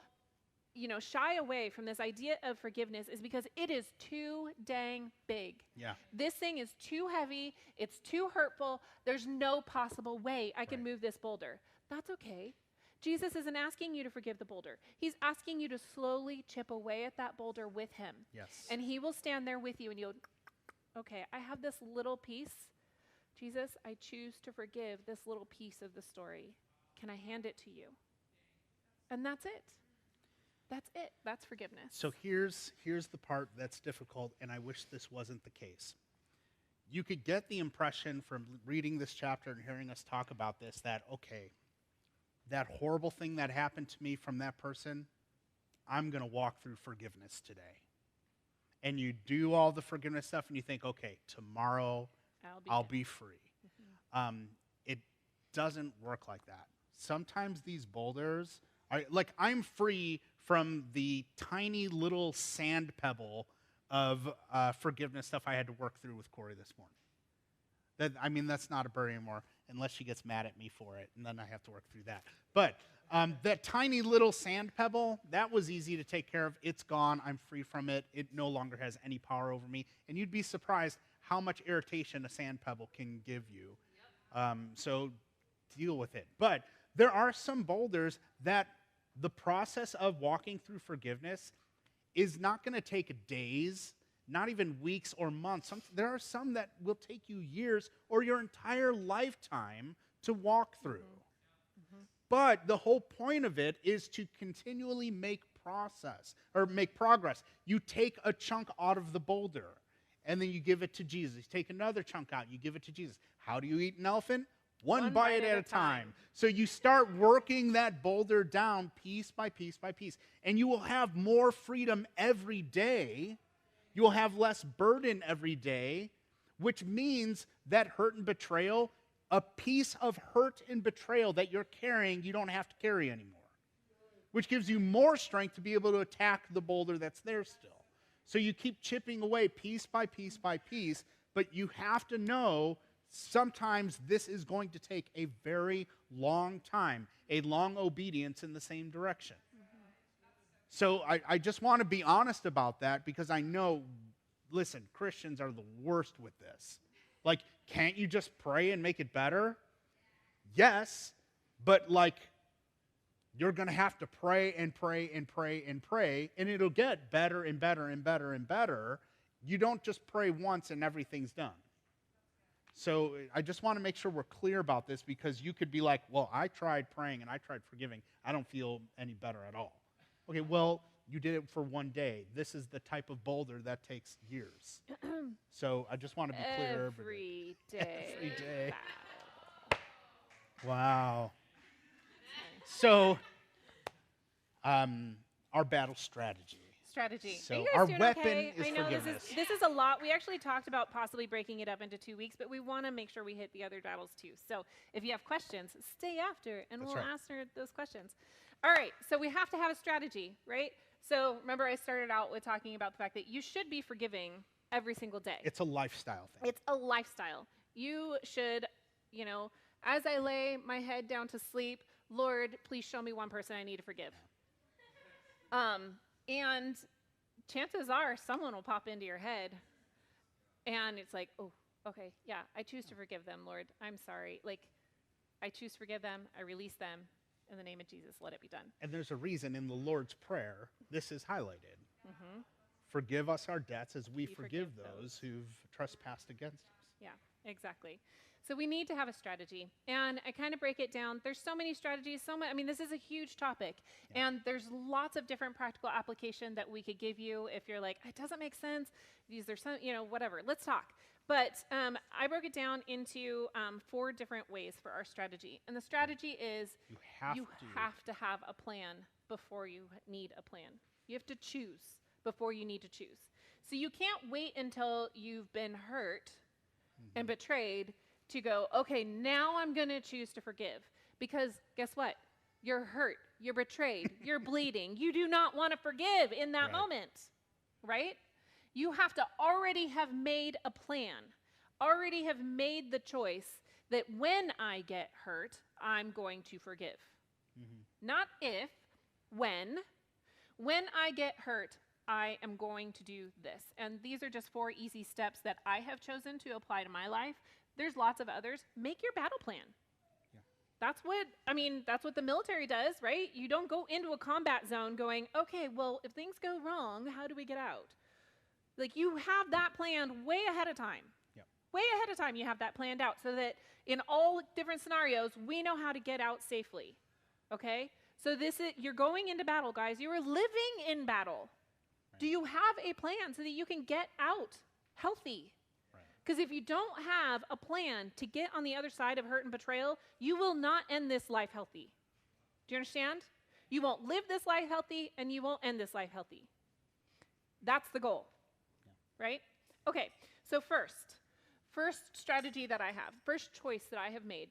shy away from this idea of forgiveness, is because it is too dang big. Yeah. This thing is too heavy. It's too hurtful. There's no possible way I can move this boulder. That's okay. Jesus isn't asking you to forgive the boulder. He's asking you to slowly chip away at that boulder with him. Yes. And he will stand there with you and you'll, okay, I have this little piece. Jesus, I choose to forgive this little piece of the story. Can I hand it to you? And that's it. That's it. That's forgiveness. So here's the part that's difficult, and I wish this wasn't the case. You could get the impression from reading this chapter and hearing us talk about this that, okay, that horrible thing that happened to me from that person, I'm going to walk through forgiveness today. And you do all the forgiveness stuff, and you think, okay, tomorrow I'll be free. It doesn't work like that. Sometimes these boulders are, like, I'm free from the tiny little sand pebble of forgiveness stuff I had to work through with Corey this morning. That's not a burden anymore, unless she gets mad at me for it, and then I have to work through that. But that tiny little sand pebble, that was easy to take care of. It's gone. I'm free from it. It no longer has any power over me. And you'd be surprised how much irritation a sand pebble can give you. So deal with it. But there are some boulders that the process of walking through forgiveness is not going to take days, not even weeks or months. There are some that will take you years or your entire lifetime to walk through. Mm-hmm. But the whole point of it is to continually make progress. You take a chunk out of the boulder, and then you give it to Jesus. You take another chunk out, you give it to Jesus. How do you eat an elephant? One bite at a time. So you start working that boulder down piece by piece by piece. And you will have more freedom every day. You will have less burden every day, which means that hurt and betrayal, a piece of hurt and betrayal that you're carrying, you don't have to carry anymore. Which gives you more strength to be able to attack the boulder that's there still. So you keep chipping away piece by piece by piece, but you have to know sometimes this is going to take a very long time, a long obedience in the same direction. Mm-hmm. So I just want to be honest about that, because I know, listen, Christians are the worst with this. Like, can't you just pray and make it better? Yes, but you're going to have to pray and pray and pray and pray, and it'll get better and better and better and better. You don't just pray once and everything's done. So I just want to make sure we're clear about this, because you could be like, well, I tried praying and I tried forgiving. I don't feel any better at all. Okay, well, you did it for one day. This is the type of boulder that takes years. So I just want to be clear. Every day. Every day. Wow. So our battle strategy. So Are you guys our doing weapon okay? is I know forgiveness. this is a lot. We actually talked about possibly breaking it up into 2 weeks, but we want to make sure we hit the other battles too. So if you have questions, stay after, and we'll answer those questions. All right, so we have to have a strategy, right? So remember, I started out with talking about the fact that you should be forgiving every single day. It's a lifestyle thing. It's a lifestyle. You should, as I lay my head down to sleep, Lord, please show me one person I need to forgive. And chances are someone will pop into your head, and it's like, oh, okay, yeah, I choose to forgive them, Lord. I'm sorry. I choose to forgive them. I release them. In the name of Jesus, let it be done. And there's a reason in the Lord's Prayer this is highlighted. Mm-hmm. Forgive us our debts as we forgive those who've trespassed against us. Yeah, exactly. So we need to have a strategy. And I kind of break it down. There's so many strategies, this is a huge topic. Yeah. And there's lots of different practical application that we could give you if you're like, it doesn't make sense. These are some, whatever. Let's talk. But I broke it down into 4 different ways for our strategy. And the strategy is you have to have a plan before you need a plan. You have to choose before you need to choose. So you can't wait until you've been hurt and betrayed to go, okay, now I'm going to choose to forgive. Because guess what? You're hurt. You're betrayed. You're bleeding. You do not want to forgive in that moment, right? You have to already have made a plan, already have made the choice that when I get hurt, I'm going to forgive. Mm-hmm. Not if, when. When I get hurt, I am going to do this. And these are just 4 easy steps that I have chosen to apply to my life. There's lots of others. Make your battle plan. Yeah. That's what the military does, right? You don't go into a combat zone going, okay, well, if things go wrong, how do we get out? Like, you have that planned way ahead of time. Yep. Way ahead of time you have that planned out so that in all different scenarios, we know how to get out safely, okay? So you're going into battle, guys. You are living in battle. Right. Do you have a plan so that you can get out healthy? Because if you don't have a plan to get on the other side of hurt and betrayal, you will not end this life healthy. Do you understand? You won't live this life healthy, and you won't end this life healthy. That's the goal, right? Okay, so first strategy that I have, first choice that I have made,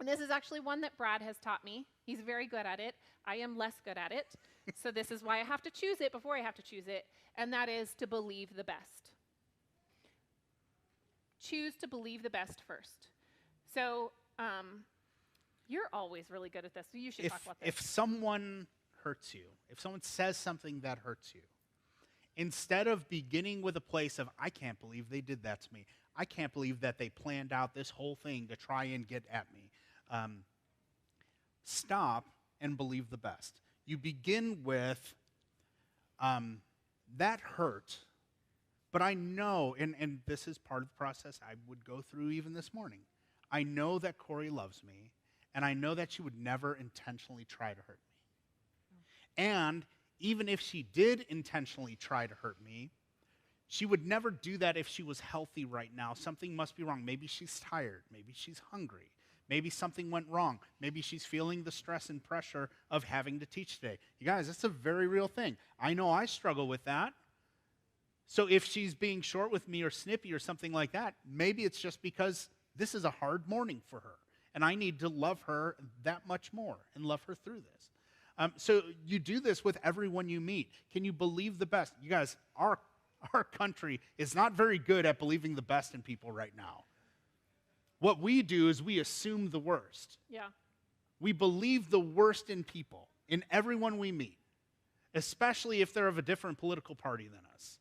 and this is actually one that Brad has taught me. He's very good at it. I am less good at it, so this is why I have to choose it before I have to choose it, and that is to believe the best. Choose to believe the best first. So you're always really good at this, so you should talk about this. If someone hurts you, if someone says something that hurts you, instead of beginning with a place of, I can't believe they did that to me, I can't believe that they planned out this whole thing to try and get at me, stop and believe the best. You begin with, that hurt. But I know, and this is part of the process I would go through even this morning. I know that Corey loves me, and I know that she would never intentionally try to hurt me. And even if she did intentionally try to hurt me, she would never do that if she was healthy right now. Something must be wrong. Maybe she's tired. Maybe she's hungry. Maybe something went wrong. Maybe she's feeling the stress and pressure of having to teach today. You guys, that's a very real thing. I know I struggle with that. So if she's being short with me or snippy or something like that, maybe it's just because this is a hard morning for her, and I need to love her that much more and love her through this. So you do this with everyone you meet. Can you believe the best? You guys, our country is not very good at believing the best in people right now. What we do is we assume the worst. Yeah. We believe the worst in people, in everyone we meet, especially if they're of a different political party than us.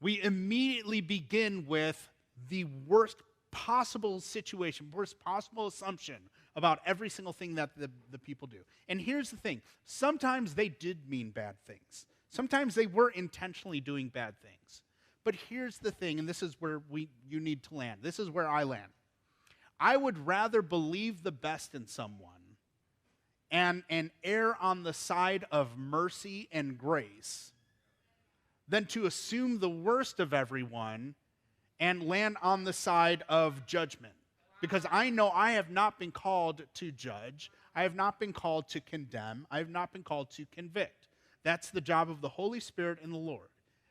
We immediately begin with the worst possible situation, worst possible assumption about every single thing that the people do. And here's the thing. Sometimes they did mean bad things. Sometimes they were intentionally doing bad things. But here's the thing, and this is where you need to land. This is where I land. I would rather believe the best in someone and err on the side of mercy and grace than to assume the worst of everyone and land on the side of judgment. Because I know I have not been called to judge. I have not been called to condemn. I have not been called to convict. That's the job of the Holy Spirit and the Lord.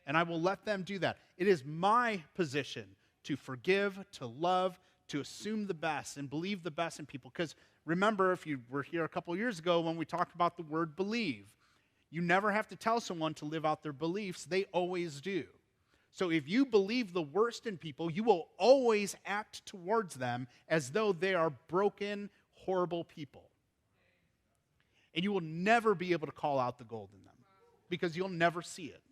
And I will let them do that. It is my position to forgive, to love, to assume the best and believe the best in people. Because remember, if you were here a couple years ago when we talked about the word believe, you never have to tell someone to live out their beliefs. They always do. So if you believe the worst in people, you will always act towards them as though they are broken, horrible people. And you will never be able to call out the gold in them because you'll never see it.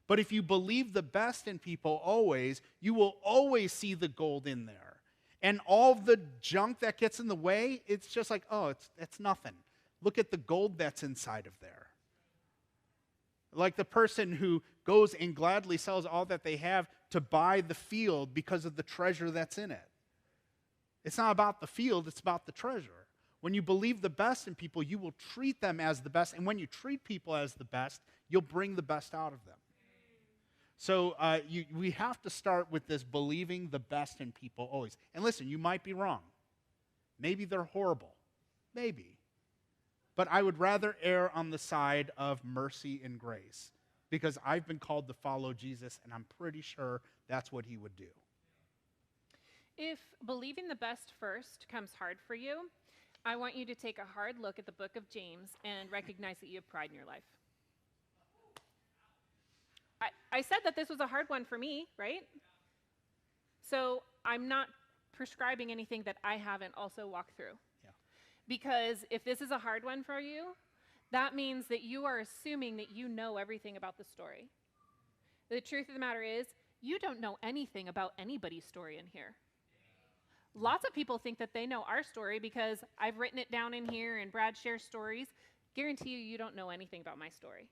But if you believe the best in people always, you will always see the gold in there. And all the junk that gets in the way, it's just like, oh, it's nothing. Look at the gold that's inside of there. Like the person who goes and gladly sells all that they have to buy the field because of the treasure that's in it. It's not about the field, it's about the treasure. When you believe the best in people, you will treat them as the best. And when you treat people as the best, you'll bring the best out of them. So we have to start with this believing the best in people always. And listen, you might be wrong. Maybe they're horrible. Maybe. But I would rather err on the side of mercy and grace because I've been called to follow Jesus, and I'm pretty sure that's what he would do. If believing the best first comes hard for you, I want you to take a hard look at the book of James and recognize that you have pride in your life. I said that this was a hard one for me, right? So I'm not prescribing anything that I haven't also walked through. Because if this is a hard one for you, that means that you are assuming that you know everything about the story. The truth of the matter is, you don't know anything about anybody's story in here. Lots of people think that they know our story because I've written it down in here and Brad shares stories. Guarantee you, you don't know anything about my story.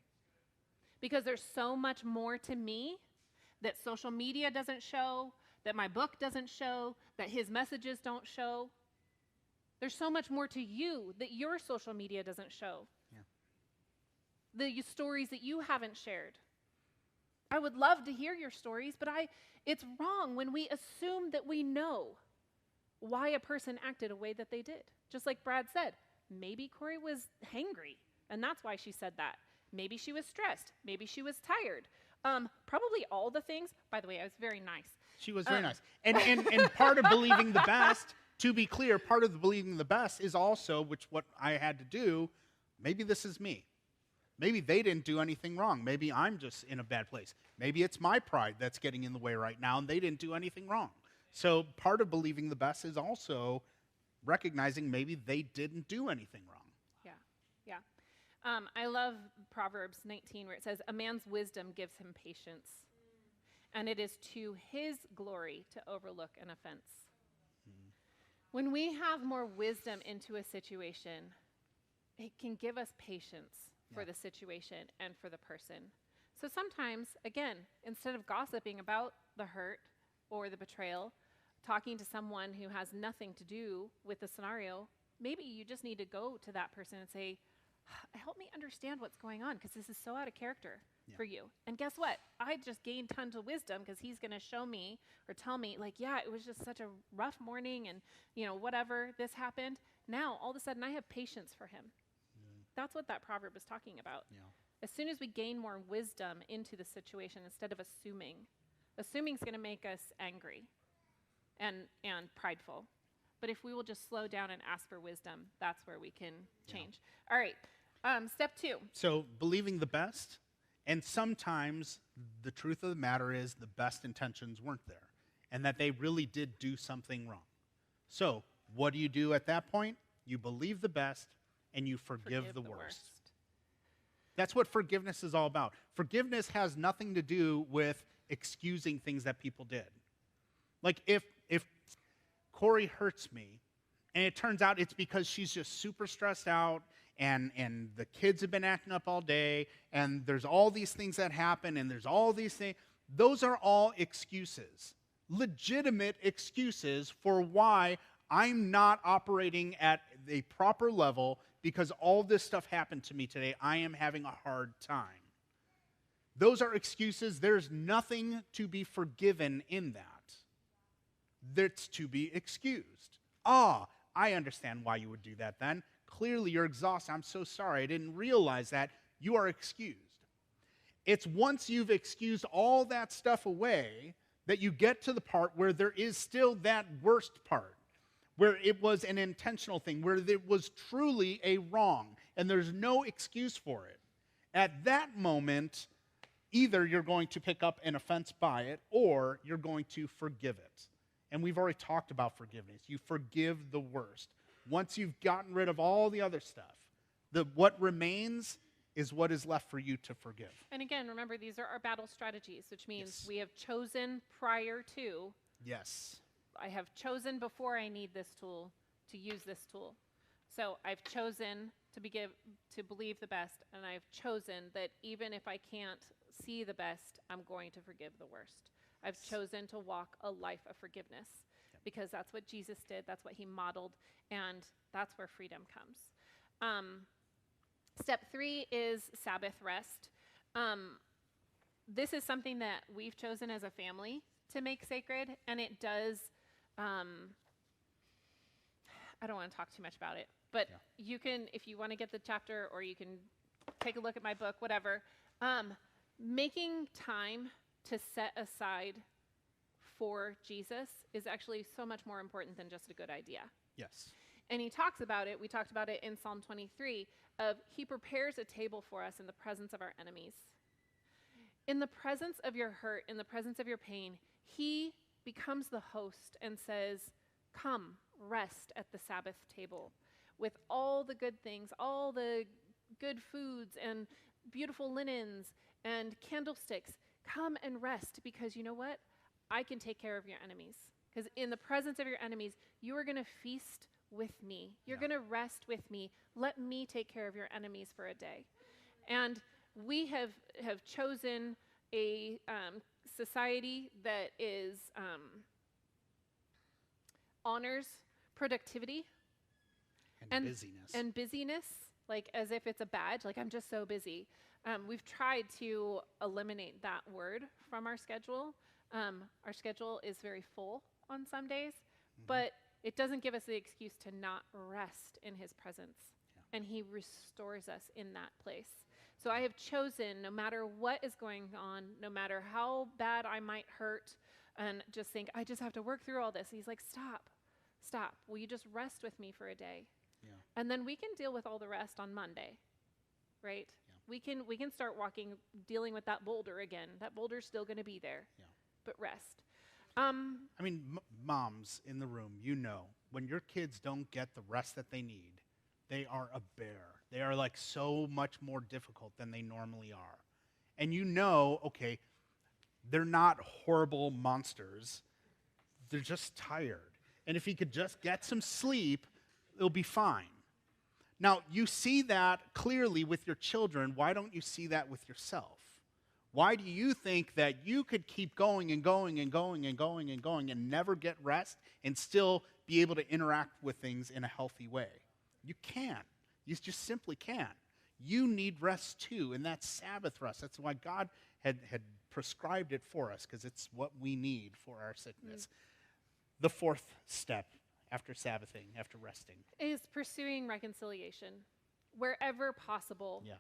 Because there's so much more to me that social media doesn't show, that my book doesn't show, that his messages don't show. There's so much more to you that your social media doesn't show. Yeah. The stories that you haven't shared. I would love to hear your stories, but it's wrong when we assume that we know why a person acted a way that they did. Just like Brad said, maybe Corey was hangry, and that's why she said that. Maybe she was stressed. Maybe she was tired. Probably all the things. By the way, I was very nice. She was very nice. And part of believing the best, to be clear, part of the believing the best is also, what I had to do, maybe this is me. Maybe they didn't do anything wrong. Maybe I'm just in a bad place. Maybe it's my pride that's getting in the way right now, and they didn't do anything wrong. So part of believing the best is also recognizing maybe they didn't do anything wrong. Yeah. I love Proverbs 19 where it says, a man's wisdom gives him patience, and it is to his glory to overlook an offense. When we have more wisdom into a situation, it can give us patience for the situation and for the person. So sometimes, again, instead of gossiping about the hurt or the betrayal, talking to someone who has nothing to do with the scenario, maybe you just need to go to that person and say, help me understand what's going on, because this is so out of character for you. And guess what? I just gained tons of wisdom because he's going to show me or tell me, like, yeah, it was just such a rough morning and, whatever, this happened. Now, all of a sudden, I have patience for him. That's what that proverb is talking about. Yeah. As soon as we gain more wisdom into the situation instead of assuming is going to make us angry and prideful. But if we will just slow down and ask for wisdom, that's where we can change. All right, step 2. So believing the best, and sometimes the truth of the matter is the best intentions weren't there, and that they really did do something wrong. So what do you do at that point? You believe the best, and you forgive the worst. That's what forgiveness is all about. Forgiveness has nothing to do with excusing things that people did. Like if Corey hurts me, and it turns out it's because she's just super stressed out, and the kids have been acting up all day, and there's all these things that happen, and there's all these things. Those are all excuses, legitimate excuses for why I'm not operating at a proper level because all this stuff happened to me today. I am having a hard time. Those are excuses. There's nothing to be forgiven in that. That's to be excused. I understand why you would do that then. Clearly you're exhausted. I'm so sorry. I didn't realize that. You are excused. It's once you've excused all that stuff away that you get to the part where there is still that worst part, where it was an intentional thing, where it was truly a wrong, and there's no excuse for it. At that moment, either you're going to pick up an offense by it, or you're going to forgive it. And we've already talked about forgiveness. You forgive the worst. Once you've gotten rid of all the other stuff, what remains is what is left for you to forgive. And again, remember, these are our battle strategies, which means we have chosen prior to. Yes. I have chosen before I need this tool to use this tool. So I've chosen to believe the best, and I've chosen that even if I can't see the best, I'm going to forgive the worst. I've chosen to walk a life of forgiveness because that's what Jesus did, that's what he modeled, and that's where freedom comes. Step 3 is Sabbath rest. This is something that we've chosen as a family to make sacred, and it does, I don't want to talk too much about it, but you can, if you want to get the chapter, or you can take a look at my book, whatever, making time to set aside for Jesus is actually so much more important than just a good idea. Yes. And he talks about it, we talked about it in Psalm 23, of he prepares a table for us in the presence of our enemies. In the presence of your hurt, in the presence of your pain, he becomes the host and says, come, rest at the Sabbath table with all the good things, all the good foods and beautiful linens and candlesticks. Come and rest, because you know what? I can take care of your enemies. Because in the presence of your enemies, you are going to feast with me. You're Yeah. going to rest with me. Let me take care of your enemies for a day. And we have chosen a society that is honors productivity And busyness. and busyness, like as if it's a badge, like I'm just so busy. We've tried to eliminate that word from our schedule. Our schedule is very full on some days, but it doesn't give us the excuse to not rest in his presence. Yeah. And he restores us in that place. So I have chosen, no matter what is going on, no matter how bad I might hurt, and just think, I just have to work through all this. He's like, stop. Will you just rest with me for a day? Yeah. And then we can deal with all the rest on Monday, right? Yeah. We can start dealing with that boulder again. That boulder's still going to be there, Yeah. but rest. I mean, moms in the room, you know, when your kids don't get the rest that they need, they are a bear. They are like so much more difficult than they normally are. And you know, okay, they're not horrible monsters. They're just tired. And if he could just get some sleep, it'll be fine. Now, you see that clearly with your children. Why don't you see that with yourself? Why do you think that you could keep going and going and going and going and going and never get rest and still be able to interact with things in a healthy way? You can't. You just simply can't. You need rest too, and that's Sabbath rest. That's why God had prescribed it for us, because it's what we need for our sickness. The fourth step after Sabbathing, after resting, is pursuing reconciliation. Wherever possible, yeah,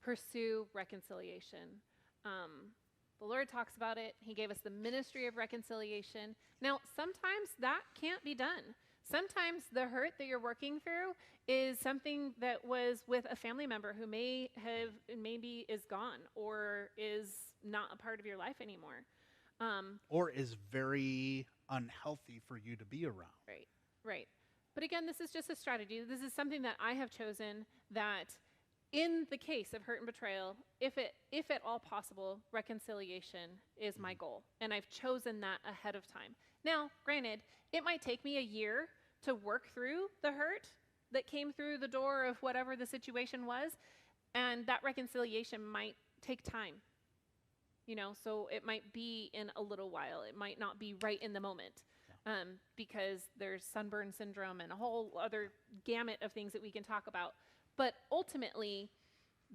pursue reconciliation. The Lord talks about it. He gave us the ministry of reconciliation. Now, sometimes that can't be done. Sometimes the hurt that you're working through is something that was with a family member who maybe is gone or is not a part of your life anymore. or is very unhealthy for you to be around. Right. But again, this is just a strategy. This is something that I have chosen, that in the case of hurt and betrayal, if at all possible, reconciliation is my goal. And I've chosen that ahead of time. Now, granted, it might take me a year to work through the hurt that came through the door of whatever the situation was, and that reconciliation might take time. So it might be in a little while. It might not be right in the moment. Because there's sunburn syndrome and a whole other gamut of things that we can talk about. But ultimately,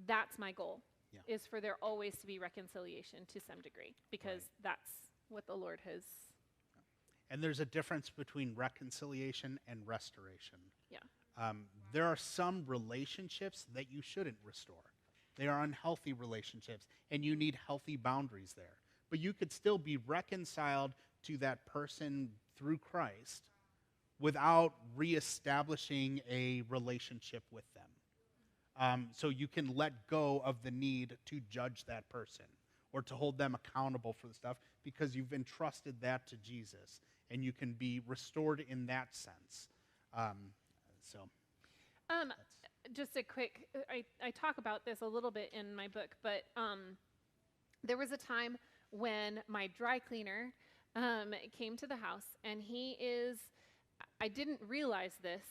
that's my goal, is for there always to be reconciliation to some degree, because that's what the Lord has. And there's a difference between reconciliation and restoration. Yeah. There are some relationships that you shouldn't restore. They are unhealthy relationships, and you need healthy boundaries there. But you could still be reconciled to that person through Christ without reestablishing a relationship with them. So you can let go of the need to judge that person or to hold them accountable for the stuff, because you've entrusted that to Jesus, and you can be restored in that sense. Just a quick, I talk about this a little bit in my book, but there was a time when my dry cleaner came to the house, and I didn't realize this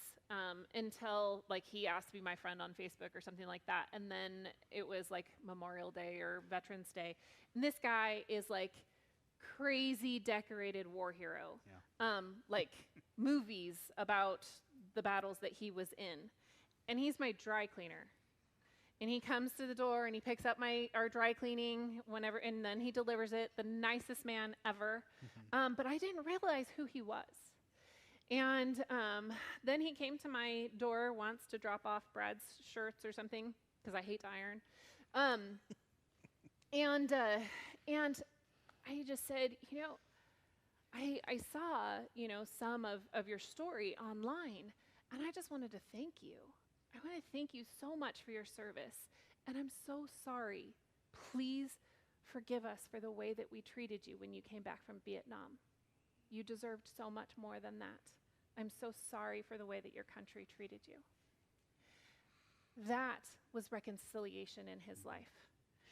until he asked to be my friend on Facebook or something like that, and then it was Memorial Day or Veterans Day, and this guy is crazy decorated war hero, movies about the battles that he was in, and he's my dry cleaner. And he comes to the door and he picks up our dry cleaning whenever, and then he delivers it. The nicest man ever. But I didn't realize who he was. And then he came to my door once to drop off Brad's shirts or something, because I hate to iron. And I just said, I saw, some of your story online, and I just wanted to thank you. I want to thank you so much for your service, and I'm so sorry. Please forgive us for the way that we treated you when you came back from Vietnam. You deserved so much more than that. I'm so sorry for the way that your country treated you. That was reconciliation in his life,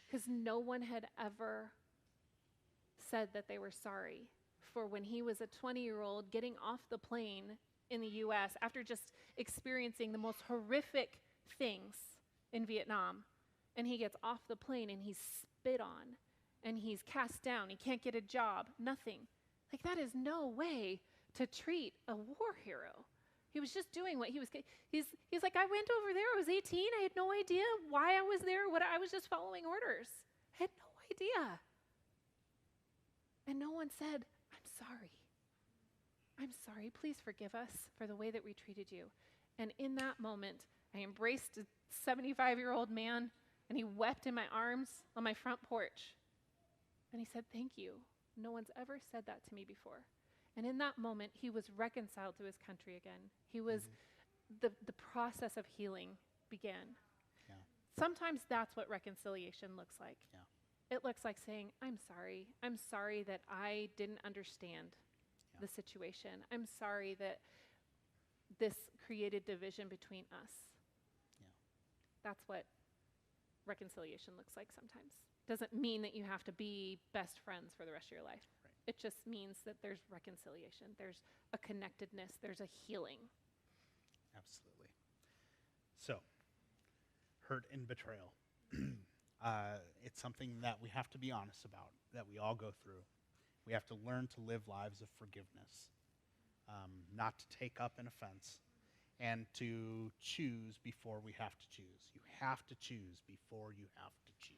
because no one had ever said that they were sorry for when he was a 20-year-old getting off the plane in the US after just experiencing the most horrific things in Vietnam. And he gets off the plane and he's spit on and he's cast down. He can't get a job, nothing. Like, that is no way to treat a war hero. He was just doing what he was, he's like, I went over there, I was 18, I had no idea why I was there, I was just following orders. I had no idea. And no one said, I'm sorry, please forgive us for the way that we treated you. And in that moment, I embraced a 75-year-old man, and he wept in my arms on my front porch. And he said, thank you. No one's ever said that to me before. And in that moment, he was reconciled to his country again. He was, the process of healing began. Yeah. Sometimes that's what reconciliation looks like. Yeah. It looks like saying, I'm sorry. I'm sorry that I didn't understand the situation. I'm sorry that this created division between us. Yeah. That's what reconciliation looks like sometimes. Doesn't mean that you have to be best friends for the rest of your life. Right. It just means that there's reconciliation, there's a connectedness, there's a healing. Absolutely. So, hurt and betrayal. It's something that we have to be honest about, that we all go through. We have to learn to live lives of forgiveness, not to take up an offense, and to choose before we have to choose. You have to choose before you have to choose.